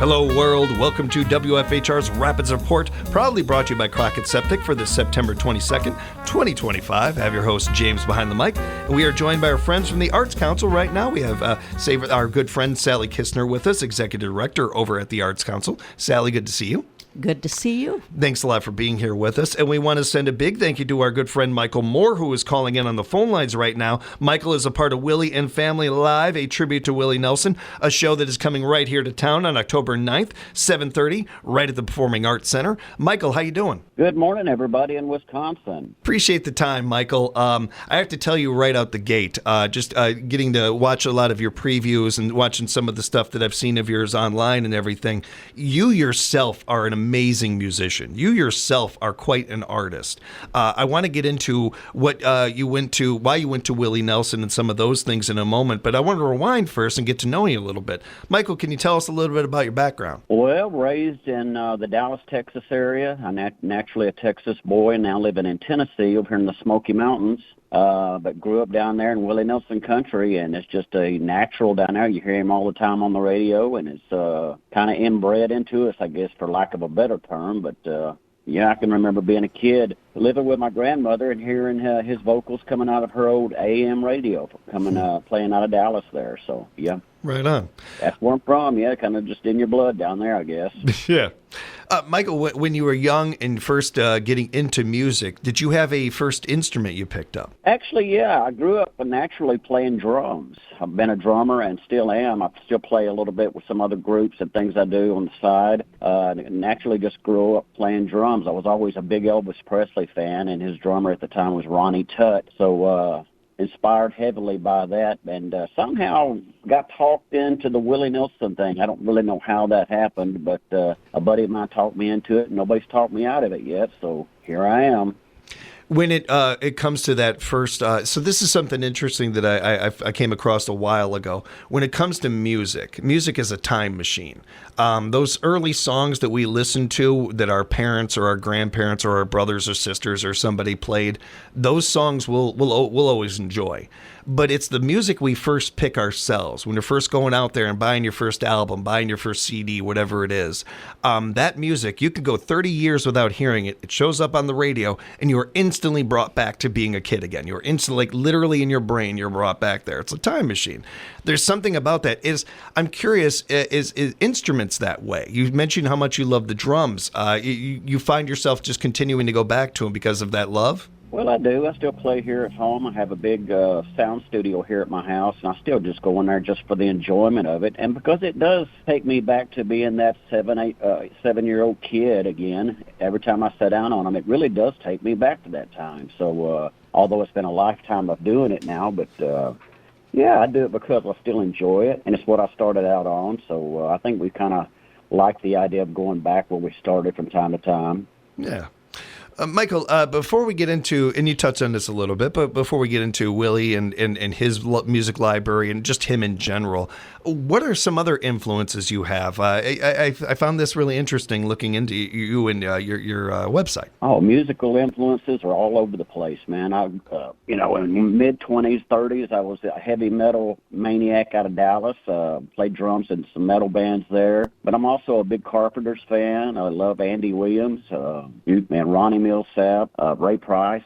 Hello, world. Welcome to WFHR's Rapids Report, proudly brought to you by Crockett Septic for this September 22nd, 2025. I have your host, James, behind the mic. And we are joined by our friends from the Arts Council right now. We have our good friend Sally Kistner with us, Executive Director over at the Arts Council. Sally, good to see you. Good to see you. Thanks a lot for being here with us. And we want to send a big thank you to our good friend Michael Moore, who is calling in on the phone lines right now. Michael is a part of Willie and Family Live, a tribute to Willie Nelson, a show that is coming right here to town on October 9th, 7:30, right at the Performing Arts Center. Michael, how you doing? Good morning, everybody in Wisconsin. Appreciate the time, Michael. I have to tell you right out the gate, getting to watch a lot of your previews and watching some of the stuff that I've seen of yours online and everything, you yourself are an amazing musician. You yourself are quite an artist. I want to get into what why you went to Willie Nelson and some of those things in a moment, but I want to rewind first and get to know you a little bit. Michael, can you tell us a little bit about your background? Well, raised in the Dallas, Texas area. I'm naturally a Texas boy, now living in Tennessee over here in the Smoky Mountains. But grew up down there in Willie Nelson country, and it's just a natural down there. You hear him all the time on the radio, and it's kind of inbred into us, I guess, for lack of a better term. But, I can remember being a kid living with my grandmother and hearing his vocals coming out of her old AM radio, playing out of Dallas there. So, yeah. Right on. That's where I'm from, yeah, kind of just in your blood down there, I guess. Yeah. Michael, when you were young and first getting into music, did you have a first instrument you picked up? Actually, yeah. I grew up naturally playing drums. I've been a drummer and still am. I still play a little bit with some other groups and things I do on the side. Naturally just grew up playing drums. I was always a big Elvis Presley fan, and his drummer at the time was Ronnie Tutt. So, inspired heavily by that, and somehow got talked into the Willie Nelson thing. I don't really know how that happened, but a buddy of mine talked me into it, and nobody's talked me out of it yet, so here I am. When it comes to that first, so this is something interesting that I came across a while ago. When it comes to music is a time machine. Those early songs that we listen to that our parents or our grandparents or our brothers or sisters or somebody played, those songs we'll always enjoy. But it's the music we first pick ourselves. When you're first going out there and buying your first album, buying your first CD, whatever it is, that music, you could go 30 years without hearing it. It shows up on the radio, and you are instantly brought back to being a kid again. You're instantly, like literally in your brain, you're brought back there. It's a time machine. There's something about that. I'm curious, is instruments that way? You mentioned how much you love the drums. You find yourself just continuing to go back to them because of that love? Well, I do. I still play here at home. I have a big sound studio here at my house, and I still just go in there just for the enjoyment of it. And because it does take me back to being that 7-year-old kid again, every time I sit down on them, it really does take me back to that time. So although it's been a lifetime of doing it now, but yeah, I do it because I still enjoy it, and it's what I started out on. So I think we kind of like the idea of going back where we started from time to time. Yeah. Michael, before we get into, and you touched on this a little bit, but before we get into Willie and his music library and just him in general, what are some other influences you have? I found this really interesting looking into you and your website. Oh, musical influences are all over the place, man. In mid-20s, 30s, I was a heavy metal maniac out of Dallas, played drums in some metal bands there. But I'm also a big Carpenters fan. I love Andy Williams, Ronnie Millsap, Ray Price,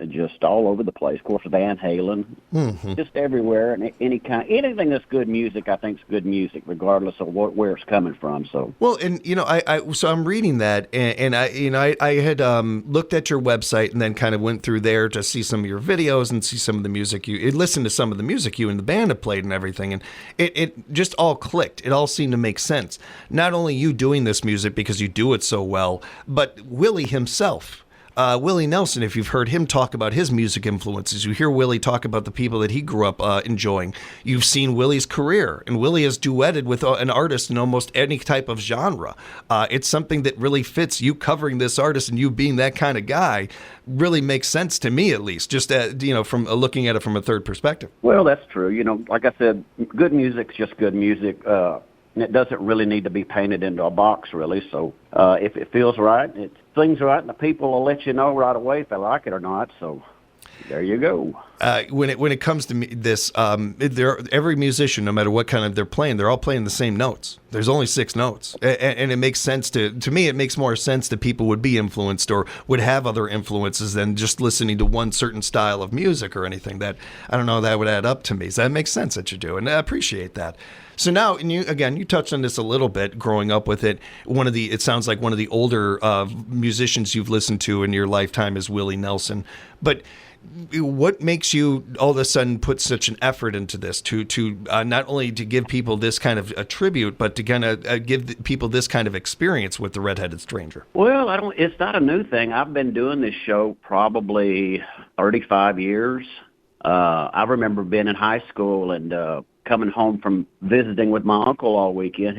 just all over the place. Of course, Van Halen, just everywhere, and anything that's good music, I think is good music, regardless of where it's coming from. So well, and so I'm reading that, and I had looked at your website and then kind of went through there to see some of your videos and see some of the music listened to some of the music you and the band have played and everything, and it just all clicked. It all seemed to make sense. Not only you doing this music because you do it so well, but Willie himself. Willie Nelson, if you've heard him talk about his music influences, you hear Willie talk about the people that he grew up enjoying. You've seen Willie's career, and Willie has duetted with an artist in almost any type of genre. It's something that really fits. You covering this artist and you being that kind of guy really makes sense to me, at least, just from looking at it from a third perspective. Well, that's true. Like I said, good music's just good music. And it doesn't really need to be painted into a box, really. So if it feels right, it sings right, and the people will let you know right away if they like it or not. So There you go. When it comes to this, every musician, no matter what kind of they're playing, they're all playing the same notes. There's only 6 notes, and it makes sense to me. It makes more sense that people would be influenced or would have other influences than just listening to one certain style of music or anything. That I don't know, that would add up to me. So that makes sense that you do, and I appreciate that. So now, and you touched on this a little bit, growing up with it. It sounds like one of the older musicians you've listened to in your lifetime is Willie Nelson. But what makes you all of a sudden put such an effort into this to not only to give people this kind of a tribute, but to kind of give people this kind of experience with the Redheaded Stranger? Well, it's not a new thing. I've been doing this show probably 35 years. I remember being in high school and coming home from visiting with my uncle all weekend,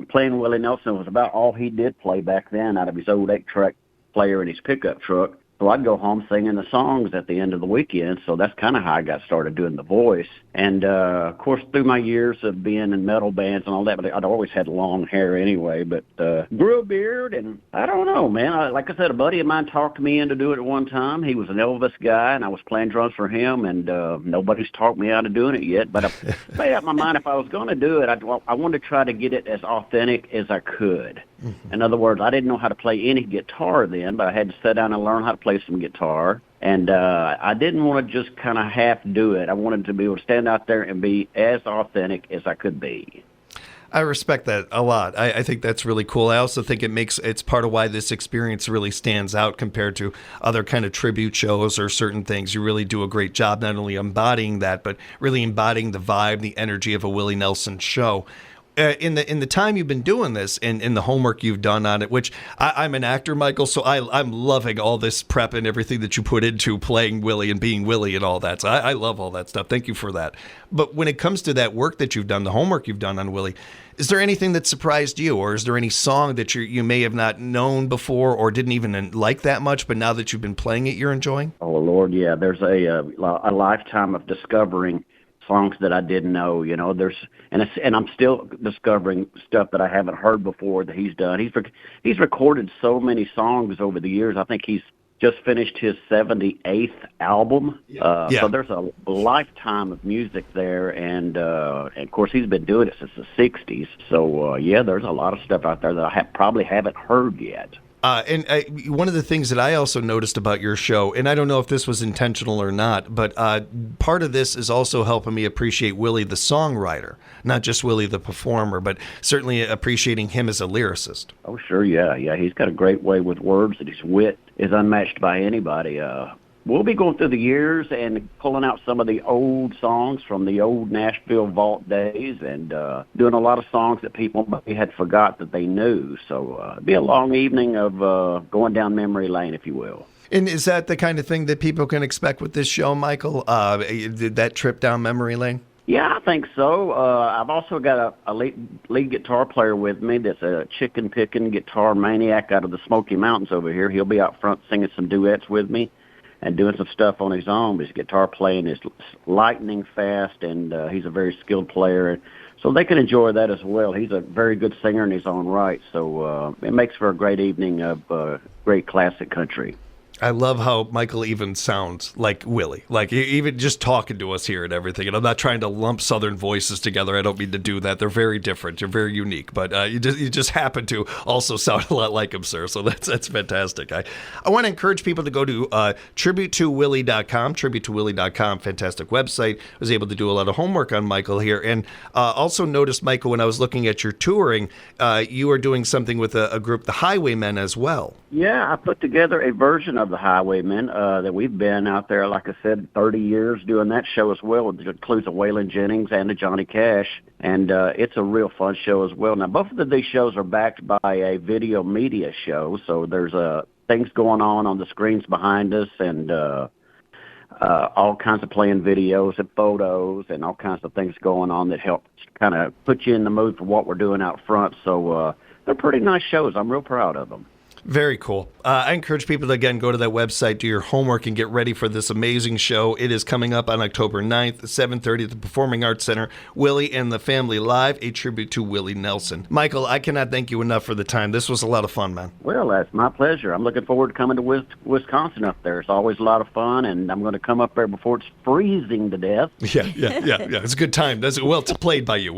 playing Willie Nelson was about all he did play back then out of his old 8-track player in his pickup truck. So I'd go home singing the songs at the end of the weekend. So that's kind of how I got started doing the voice. And, of course, through my years of being in metal bands and all that, but I'd always had long hair anyway, but grew a beard. And I don't know, man. Like I said, a buddy of mine talked me into doing it one time. He was an Elvis guy, and I was playing drums for him, and nobody's talked me out of doing it yet. But I made up my mind if I was going to do it, I wanted to try to get it as authentic as I could. Mm-hmm. In other words, I didn't know how to play any guitar then, but I had to sit down and learn how to play some guitar. And I didn't want to just kind of half do it. I wanted to be able to stand out there and be as authentic as I could be. I respect that a lot. I think that's really cool. I also think it's part of why this experience really stands out compared to other kind of tribute shows or certain things. You really do a great job not only embodying that, but really embodying the vibe, the energy of a Willie Nelson show. In the time you've been doing this and in the homework you've done on it, which I'm an actor, Michael, so I'm loving all this prep and everything that you put into playing Willie and being Willie and all that. So I love all that stuff. Thank you for that. But when it comes to that work that you've done, the homework you've done on Willie, is there anything that surprised you, or is there any song that you may have not known before or didn't even like that much, but now that you've been playing it, you're enjoying? Oh, Lord, yeah. There's a lifetime of discovering songs that I didn't know, and I'm still discovering stuff that I haven't heard before that he's done. He's recorded so many songs over the years. I think he's just finished his 78th album. So there's a lifetime of music there, and of course he's been doing it since the 60s. So there's a lot of stuff out there that I probably haven't heard yet. One of the things that I also noticed about your show, and I don't know if this was intentional or not, but part of this is also helping me appreciate Willie the songwriter, not just Willie the performer, but certainly appreciating him as a lyricist. Oh, sure, yeah. He's got a great way with words, and his wit is unmatched by anybody. We'll be going through the years and pulling out some of the old songs from the old Nashville vault days and doing a lot of songs that people maybe had forgot that they knew. So it'll be a long evening of going down memory lane, if you will. And is that the kind of thing that people can expect with this show, Michael? That trip down memory lane? Yeah, I think so. I've also got a lead guitar player with me that's a chicken-picking guitar maniac out of the Smoky Mountains over here. He'll be out front singing some duets with me and doing some stuff on his own. His guitar playing is lightning fast, and he's a very skilled player. So they can enjoy that as well. He's a very good singer in his own right, so it makes for a great evening of great classic country. I love how Michael even sounds like Willie, like even just talking to us here and everything. And I'm not trying to lump Southern voices together. I don't mean to do that. They're very different. You're very unique, but you just happen to also sound a lot like him, sir. So that's fantastic. I want to encourage people to go to tribute2willie.com, tribute2willie.com, fantastic website. I was able to do a lot of homework on Michael here, and also noticed, Michael, when I was looking at your touring, you are doing something with a group, the Highwaymen, as well. Yeah, I put together a version of the Highwaymen that we've been out there, like I said, 30 years doing that show as well. It includes a Waylon Jennings and a Johnny Cash, and it's a real fun show as well. Now, both of these shows are backed by a video media show, so there's things going on the screens behind us, and all kinds of playing videos and photos and all kinds of things going on that help kind of put you in the mood for what we're doing out front. So they're pretty nice shows. I'm real proud of them. Very cool. I encourage people to, again, go to that website, do your homework, and get ready for this amazing show. It is coming up on October 9th, 7:30 at the Performing Arts Center. Willie and the Family Live, a tribute to Willie Nelson. Michael, I cannot thank you enough for the time. This was a lot of fun, man. Well, that's my pleasure. I'm looking forward to coming to Wisconsin up there. It's always a lot of fun, and I'm going to come up there before it's freezing to death. Yeah. It's a good time. Does it well? It's played by you.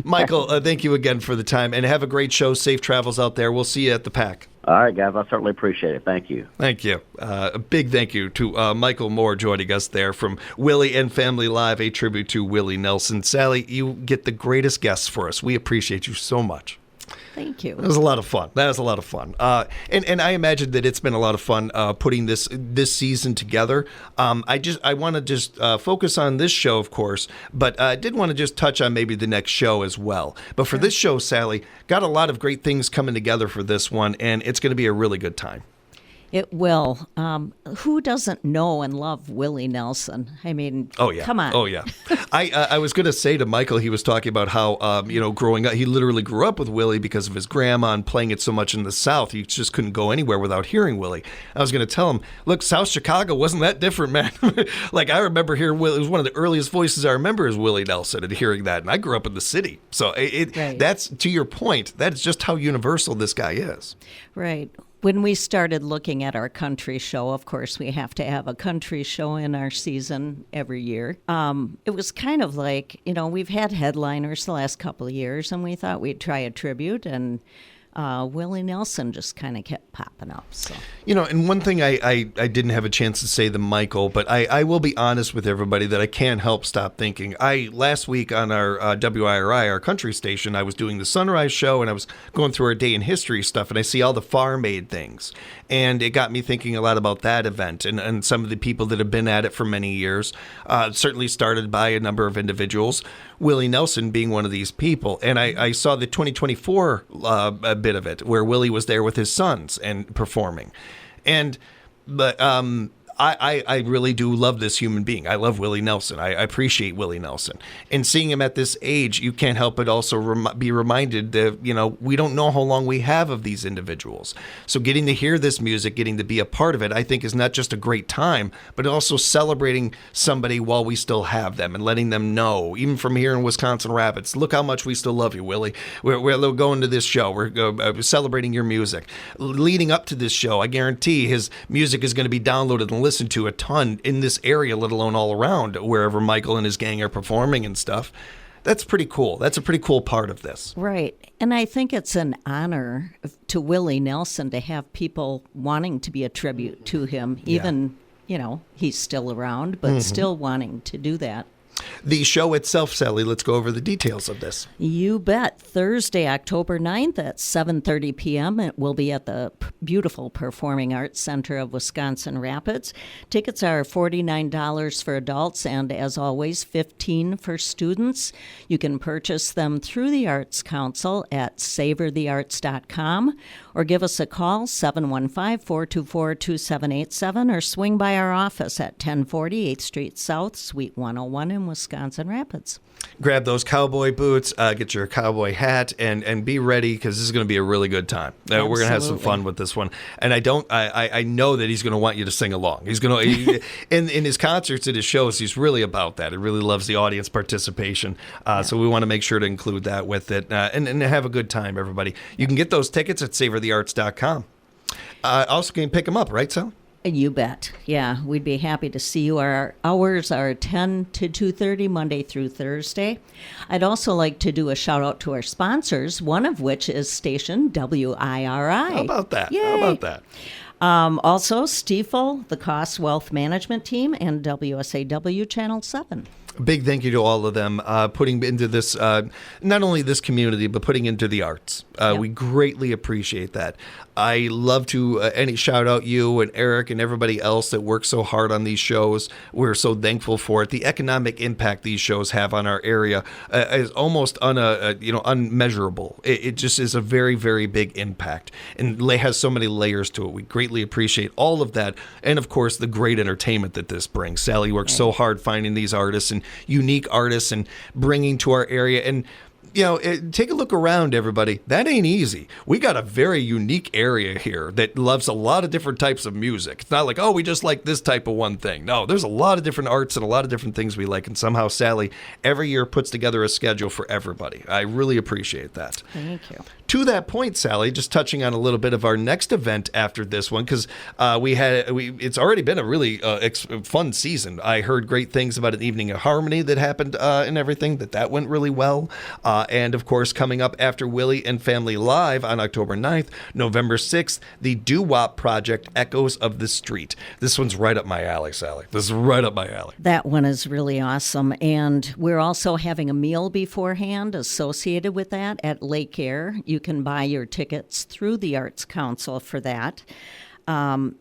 Michael, thank you again for the time, and have a great show. Safe travels out there. We'll see you at the PAC. All right, guys. I certainly appreciate it. Thank you. Thank you. A big thank you to Michael Moore joining us there from Willie and Family Live, a tribute to Willie Nelson. Sally, you get the greatest guests for us. We appreciate you so much. Thank you. It was a lot of fun. That was a lot of fun. And I imagine that it's been a lot of fun putting this season together. I want to just focus on this show, of course, but I did want to just touch on maybe the next show as well. But for this show, Sally, got a lot of great things coming together for this one, and it's going to be a really good time. It will. Who doesn't know and love Willie Nelson? I mean, come on. Oh, yeah. I was going to say to Michael, he was talking about how, growing up, he literally grew up with Willie because of his grandma and playing it so much in the South. He just couldn't go anywhere without hearing Willie. I was going to tell him, look, South Chicago wasn't that different, man. Like, I remember hearing Willie. It was one of the earliest voices I remember is Willie Nelson and hearing that. And I grew up in the city. So that's, to your point, that's just how universal this guy is. Right. When we started looking at our country show, of course, we have to have a country show in our season every year. It was kind of like, we've had headliners the last couple of years, and we thought we'd try a tribute, and Willie Nelson just kind of kept popping up. So. And one thing I didn't have a chance to say to Michael, but I will be honest with everybody that I can't help stop thinking. Last week on our WIRI, our country station, I was doing the Sunrise show, and I was going through our day in history stuff, and I see all the farm aid things. And it got me thinking a lot about that event and some of the people that have been at it for many years, certainly started by a number of individuals, Willie Nelson being one of these people. And I saw the 2024 bit of it where Willie was there with his sons and performing. But I really do love this human being. I love Willie Nelson. I appreciate Willie Nelson. And seeing him at this age, you can't help but also be reminded that, we don't know how long we have of these individuals. So getting to hear this music, getting to be a part of it, I think is not just a great time, but also celebrating somebody while we still have them and letting them know, even from here in Wisconsin Rapids, look how much we still love you, Willie. We're going to this show. We're celebrating your music. Leading up to this show, I guarantee his music is going to be downloaded and listened to a ton in this area, let alone all around wherever Michael and his gang are performing and stuff. That's pretty cool. That's a pretty cool part of this. Right. And I think it's an honor to Willie Nelson to have people wanting to be a tribute to him, even, he's still around, but still wanting to do that. The show itself, Sally, let's go over the details of this. You bet. Thursday, October 9th at 7:30 p.m. It will be at the beautiful Performing Arts Center of Wisconsin Rapids. Tickets are $49 for adults and, as always, $15 for students. You can purchase them through the Arts Council at savorthearts.com or give us a call, 715-424-2787, or swing by our office at 1040 8th Street South, Suite 101 in Wisconsin Rapids. Grab those cowboy boots, get your cowboy hat, and be ready because this is going to be a really good time. We're going to have some fun with this one. And I know that he's going to want you to sing along. He's going to in his concerts and his shows, he's really about that. He really loves the audience participation. So we want to make sure to include that with it and have a good time, everybody. You can get those tickets at savorthearts.com. Also, can you pick them up, right, Sal? You bet. Yeah, we'd be happy to see you. Our hours are 10 to 2:30 Monday through Thursday. I'd also like to do a shout out to our sponsors, one of which is station WIRI. How about that? Yay. How about that? Also, Stiefel, the Cost Wealth Management Team, and WSAW Channel 7. Big thank you to all of them putting into this, not only this community, but putting into the arts. Yep. We greatly appreciate that. I love to shout out you and Eric and everybody else that works so hard on these shows. We're so thankful for it. The economic impact these shows have on our area is almost unmeasurable. It just is a very, very big impact and has so many layers to it. We greatly appreciate all of that. And of course, the great entertainment that this brings. Sally works so hard finding these artists and unique artists and bringing to our area. And Take a look around, everybody. That ain't easy. We got a very unique area here that loves a lot of different types of music. It's not like, we just like this type of one thing. No, there's a lot of different arts and a lot of different things we like. And somehow Sally every year puts together a schedule for everybody. I really appreciate that. Thank you. To that point, Sally, just touching on a little bit of our next event after this one, because it's already been a really fun season. I heard great things about an evening of harmony that happened and everything, that went really well. And of course, coming up after Willie and Family Live on October 9th, November 6th, the Doo-Wop Project, Echoes of the Street. This one's right up my alley, Sally. This is right up my alley. That one is really awesome. And we're also having a meal beforehand associated with that at Lake Air. You can buy your tickets through the Arts Council for that.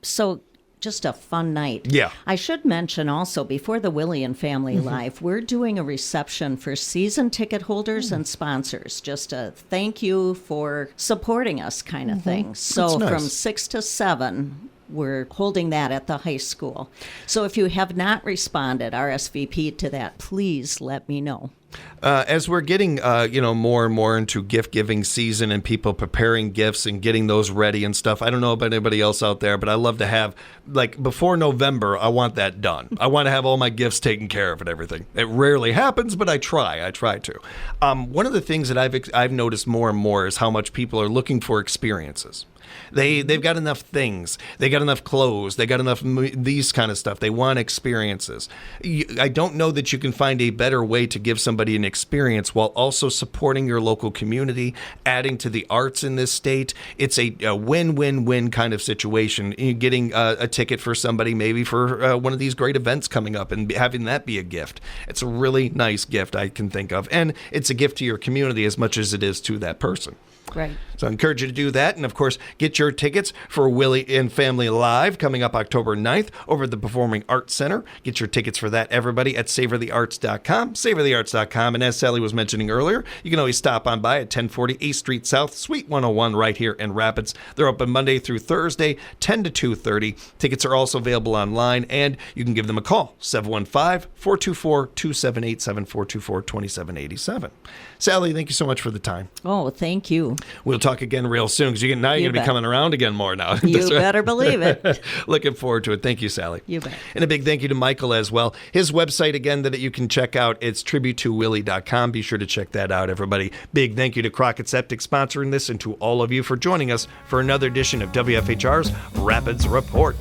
So just a fun night. Yeah. I should mention also, before the Willie and Family Live, we're doing a reception for season ticket holders and sponsors. Just a thank you for supporting us kind of thing. So That's nice. from 6 to 7, we're holding that at the high school. So if you have not responded, RSVP to that, please let me know. As we're getting, more and more into gift giving season and people preparing gifts and getting those ready and stuff, I don't know about anybody else out there, but I love to have, before November, I want that done. I want to have all my gifts taken care of and everything. It rarely happens, but I try to. One of the things that I've noticed more and more is how much people are looking for experiences. They've got enough things. They got enough clothes. They got enough these kind of stuff. They want experiences. I don't know that you can find a better way to give somebody an experience while also supporting your local community, adding to the arts in this state. It's a win-win-win kind of situation. You're getting a ticket for somebody, maybe for one of these great events coming up, and having that be a gift. It's a really nice gift I can think of. And it's a gift to your community as much as it is to that person. Right. So I encourage you to do that. And, of course, get your tickets for Willie and Family Live coming up October 9th over at the Performing Arts Center. Get your tickets for that, everybody, at savorthearts.com, savorthearts.com. And as Sally was mentioning earlier, you can always stop on by at 1040 8th Street South, Suite 101 right here in Rapids. They're open Monday through Thursday, 10 to 2:30. Tickets are also available online, and you can give them a call, 715-424-2787, 424-2787. Sally, thank you so much for the time. Oh, thank you. We'll talk again real soon, because you're going to be coming around again more now. You better believe it. Looking forward to it. Thank you, Sally. You bet. And a big thank you to Michael as well. His website, again, that you can check out, it's tribute2willie.com. Be sure to check that out, everybody. Big thank you to Crockett Septic sponsoring this, and to all of you for joining us for another edition of WFHR's Rapids Report.